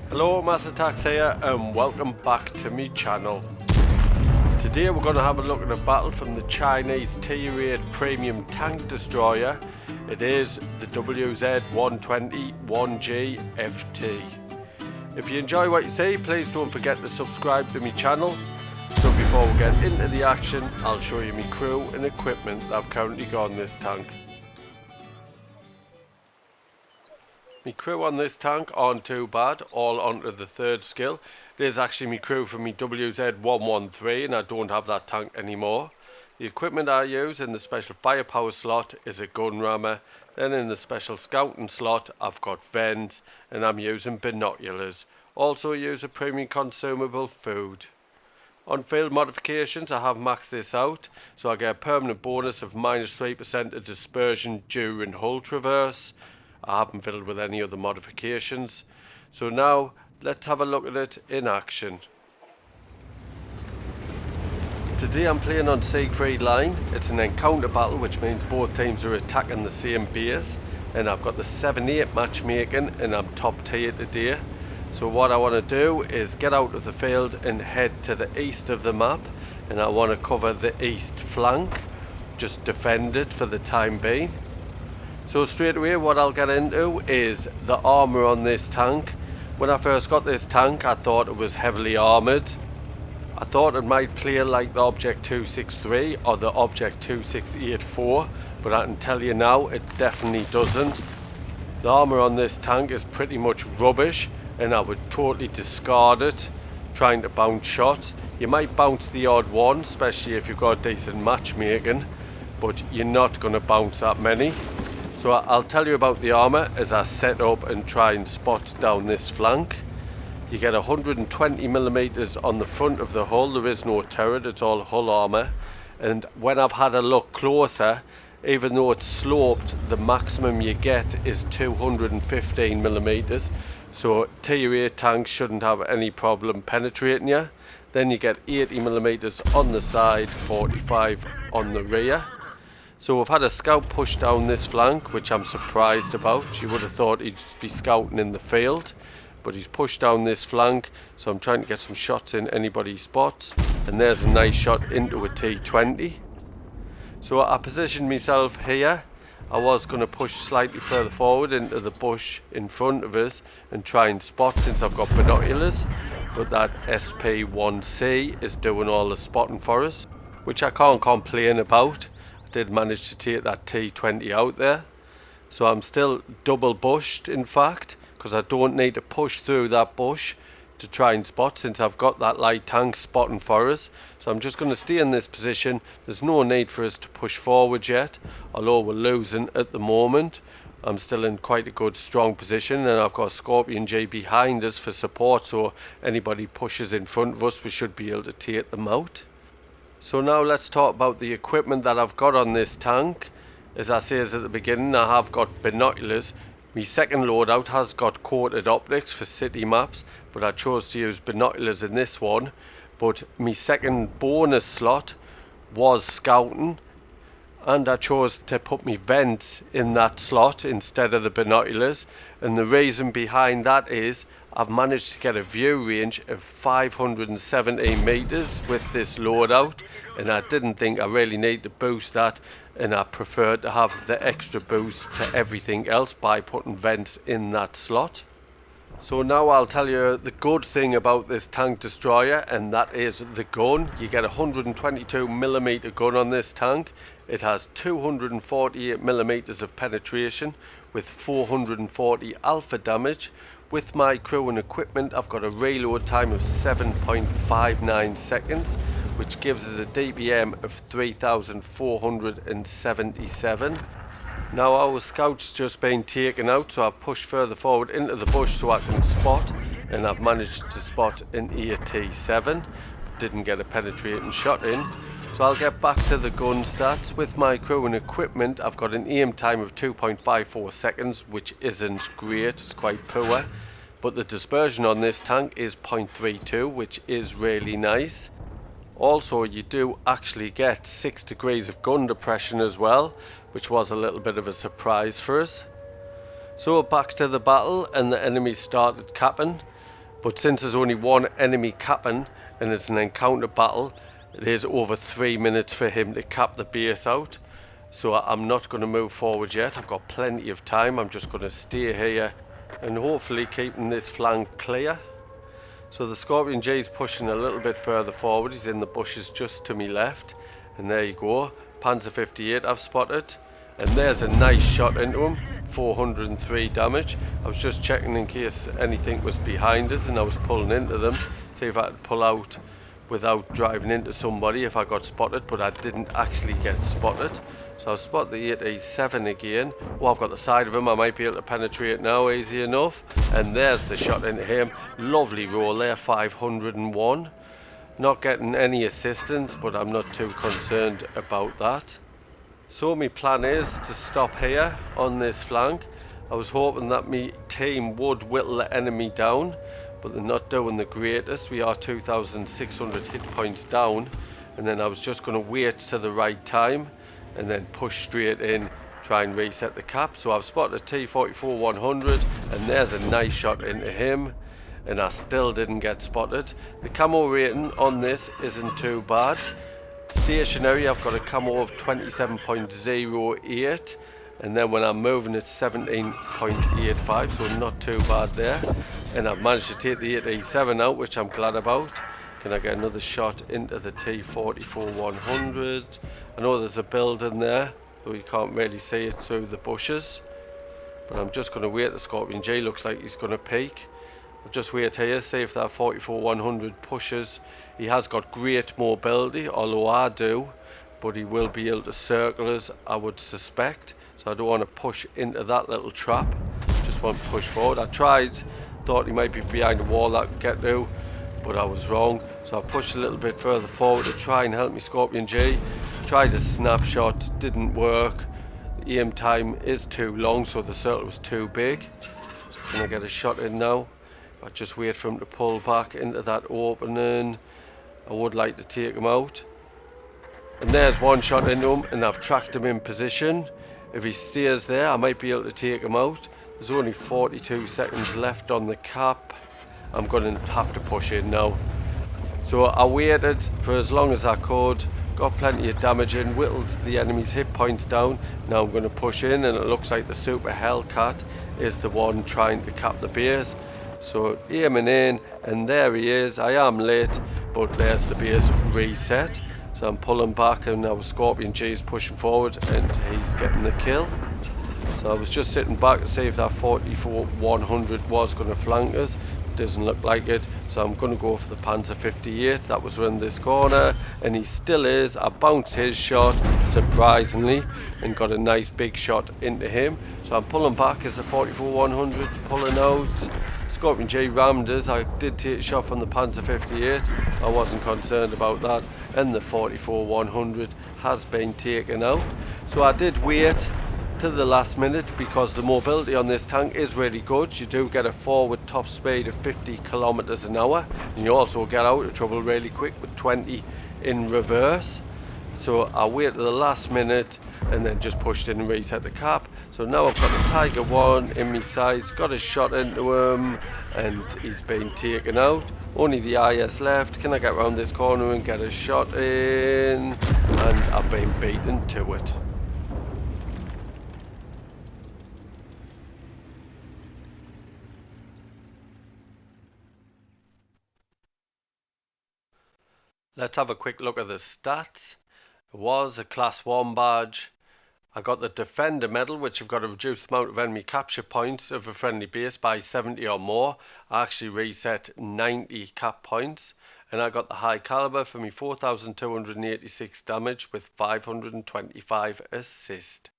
Hello, Master Tax here and welcome back to my channel. Today we're going to have a look at a battle from the Chinese Tier 8 Premium Tank Destroyer. It is the WZ-120-1G FT. If you enjoy what you see, please don't forget to subscribe to my channel. So before we get into the action, I'll show you my crew and equipment that I've currently got on this tank. My crew on this tank aren't too bad, all onto the third skill. There's actually my crew from my WZ-113 and I don't have that tank anymore. The equipment I use in the special firepower slot is a gun rammer. Then in the special scouting slot I've got vents and I'm using binoculars. Also use a premium consumable food. On field modifications I have maxed this out, so I get a permanent bonus of -3% of dispersion during hull traverse. I haven't fiddled with any other modifications. So now let's have a look at it in action. Today I'm playing on Siegfried Line. It's an encounter battle, which means both teams are attacking the same base, and I've got the 7-8 matchmaking and I'm top tier today. So what I want to do is get out of the field and head to the east of the map, and I want to cover the east flank, just defend it for the time being. So straight away what I'll get into is the armour on this tank. When I first got this tank I thought it was heavily armoured. I thought it might play like the Object 263 or the Object 2684, but I can tell you now it definitely doesn't. The armour on this tank is pretty much rubbish and I would totally discard it trying to bounce shots. You might bounce the odd one, especially if you've got decent matchmaking, but you're not going to bounce that many. So I'll tell you about the armour as I set up and try and spot down this flank. You get 120mm on the front of the hull. There is no turret, it's all hull armour. And when I've had a look closer, even though it's sloped, the maximum you get is 215mm. So Tier 8 tanks shouldn't have any problem penetrating you. Then you get 80mm on the side, 45 on the rear. So we've had a scout push down this flank, which I'm surprised about. You would have thought he'd be scouting in the field, but he's pushed down this flank, so I'm trying to get some shots in anybody he spots. And there's a nice shot into a T20. So I positioned myself here. I was going to push slightly further forward into the bush in front of us and try and spot since I've got binoculars, but that SP1C is doing all the spotting for us, which I can't complain about. Did manage to take that T20 out there, so I'm still double bushed in fact, because I don't need to push through that bush to try and spot since I've got that light tank spotting for us. So I'm just going to stay in this position. There's no need for us to push forward yet, although we're losing at the moment. I'm still in quite a good strong position, and I've got Scorpion G behind us for support, so anybody pushes in front of us we should be able to take them out. So now let's talk about the equipment that I've got on this tank. As I said at the beginning, I have got binoculars. My second loadout has got coated optics for city maps, but I chose to use binoculars in this one. But my second bonus slot was scouting, and I chose to put my vents in that slot instead of the binoculars. And the reason behind that is I've managed to get a view range of 570 meters with this loadout, and I didn't think I really need to boost that, and I preferred to have the extra boost to everything else by putting vents in that slot. So now I'll tell you the good thing about this tank destroyer, and that is the gun. You get a 122mm gun on this tank. It has 248mm of penetration with 440 alpha damage. With my crew and equipment I've got a reload time of 7.59 seconds, which gives us a DPM of 3477. Now our scout's just been taken out, so I've pushed further forward into the bush so I can spot, and I've managed to spot an AT7. Didn't get a penetrating shot in. So I'll get back to the gun stats. With my crew and equipment I've got an aim time of 2.54 seconds, which isn't great, it's quite poor. But the dispersion on this tank is 0.32, which is really nice. Also you do actually get 6 degrees of gun depression as well, which was a little bit of a surprise for us. So back to the battle, and the enemy started capping. But since there's only one enemy capping and it's an encounter battle, it is over 3 minutes for him to cap the base out. So I'm not going to move forward yet. I've got plenty of time. I'm just going to stay here and hopefully keeping this flank clear. So the Scorpion J is pushing a little bit further forward. He's in the bushes just to my left. And there you go. Panzer 58 I've spotted. And there's a nice shot into him. 403 damage. I was just checking in case anything was behind us and I was pulling into them. See if I could pull out without driving into somebody if I got spotted, but I didn't actually get spotted. So I've spotted the 87 again. Oh, I've got the side of him. I might be able to penetrate now easy enough. And there's the shot into him. Lovely roll there, 501. Not getting any assistance, but I'm not too concerned about that. So my plan is to stop here on this flank. I was hoping that my team would whittle the enemy down, but they're not doing the greatest. We are 2,600 hit points down, and then I was just going to wait to the right time and then push straight in, try and reset the cap. So I've spotted a T-44-100, and there's a nice shot into him, and I still didn't get spotted. The camo rating on this isn't too bad. Stationary, I've got a camo of 27.08, and then when I'm moving it's 17.85, so not too bad there. And I've managed to take the 87 out, which I'm glad about. Can I get another shot into the T-44-100? I know there's a building there, though you can't really see it through the bushes. But I'm just going to wait. The Scorpion J looks like he's going to peak. I'll just wait here, see if that 44-100 pushes. He has got great mobility, although I do, but he will be able to circle us, I would suspect. So I don't want to push into that little trap. Just want to push forward. I tried, thought he might be behind a wall that I could get to, but I was wrong. So I pushed a little bit further forward to try and help me Scorpion J. Tried a snapshot, didn't work. The aim time is too long, so the circle was too big. So can I get a shot in now? I just wait for him to pull back into that opening. I would like to take him out. And there's one shot into him, and I've tracked him in position. If he stays there, I might be able to take him out. There's only 42 seconds left on the cap. I'm going to have to push in now. So I waited for as long as I could. Got plenty of damage in, whittled the enemy's hit points down. Now I'm going to push in, and it looks like the Super Hellcat is the one trying to cap the base. So aiming in, and there he is. I am late, but there's the base reset. So I'm pulling back, and now Scorpion J is pushing forward, and he's getting the kill. So I was just sitting back to see if that 44-100 was going to flank us. Doesn't look like it, so I'm going to go for the Panzer 58. That was around this corner, and he still is. I bounced his shot surprisingly and got a nice big shot into him. So I'm pulling back as the 44-100 pulling out. Scorpion J rammed us. I did take a shot from the Panzer 58. I wasn't concerned about that, and the 44-100 has been taken out. So I did wait to the last minute because the mobility on this tank is really good. You do get a forward top speed of 50 kilometers an hour, and you also get out of trouble really quick with 20 in reverse. So I waited to the last minute and then just pushed in and reset the cap. So now I've got the Tiger 1 in my sights, got a shot into him, and he's been taken out. Only the IS left. Can I get around this corner and get a shot in? And I've been beaten to it. Let's have a quick look at the stats. It was a class 1 badge. I got the Defender medal, which have got a reduced amount of enemy capture points of a friendly base by 70 or more. I actually reset 90 cap points. And I got the High Caliber for me 4,286 damage with 525 assist.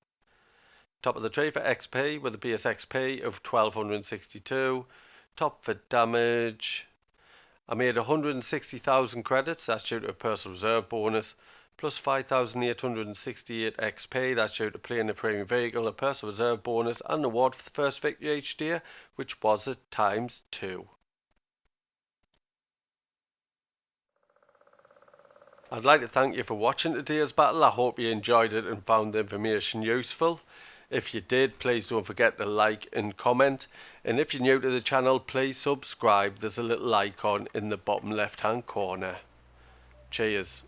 Top of the tree for XP with a base XP of 1,262. Top for damage. I made 160,000 credits, that's due to a personal reserve bonus, plus 5,868 XP, that's due to playing a premium vehicle, a personal reserve bonus, and an award for the first victory each day, which was at ×2. I'd like to thank you for watching today's battle. I hope you enjoyed it and found the information useful. If you did, please don't forget to like and comment. And if you're new to the channel, please subscribe. There's a little icon in the bottom left hand corner. Cheers.